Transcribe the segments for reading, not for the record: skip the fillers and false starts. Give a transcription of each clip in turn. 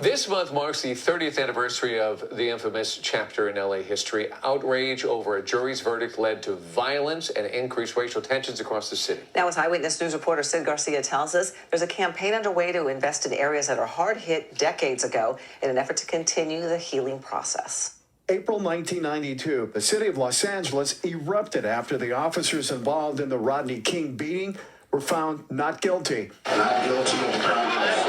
This month marks the 30th anniversary of the infamous chapter in LA history. Outrage over a jury's verdict led to violence and increased racial tensions across the city. Now, as Eyewitness News reporter Sid Garcia tells us, there's a campaign underway to invest in areas that are hard hit decades ago in an effort to continue the healing process. April 1992, the city of Los Angeles erupted after the officers involved in the Rodney King beating were found not guilty. Not guilty of the crime.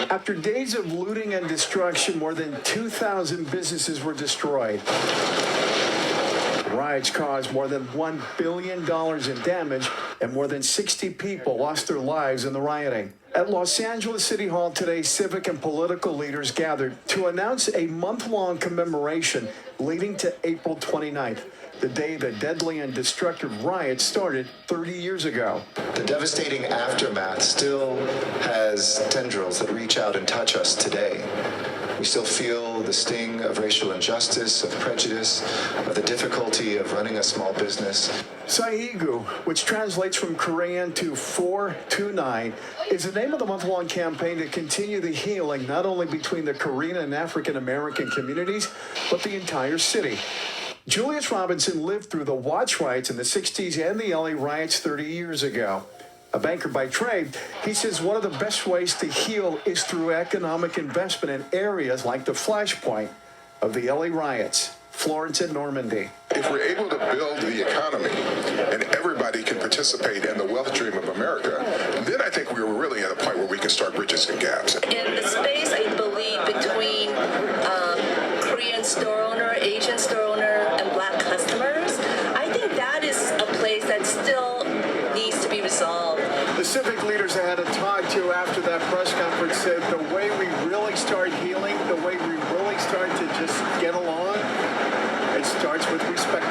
After days of looting and destruction, more than 2,000 businesses were destroyed. The riots caused more than $1 billion in damage, and more than 60 people lost their lives in the rioting. At Los Angeles City Hall today, civic and political leaders gathered to announce a month-long commemoration leading to April 29th, the day the deadly and destructive riot started 30 years ago. The devastating aftermath still has tendrils that reach out and touch us today. We still feel the sting of racial injustice, of prejudice, of the difficulty of running a small business. Saigu, which translates from Korean to 429, is the name of the month-long campaign to continue the healing not only between the Korean and African American communities, but the entire city. Julius Robinson lived through the Watts riots in the 60s and the LA riots 30 years ago. A banker by trade, he says one of the best ways to heal is through economic investment in areas like the flashpoint of the LA riots, Florence and Normandy. If we're able to build the economy and everybody can participate in the wealth dream of America, then I think we're really at a point where we can start bridging some gaps. In the space, I believe, between Korean store owner, Asian store owner, and Black customers, I think that is a place that still needs to be resolved. The civic leaders I had to talk to after that press conference said the way we really start healing, the way we really start to just get along, it starts with respect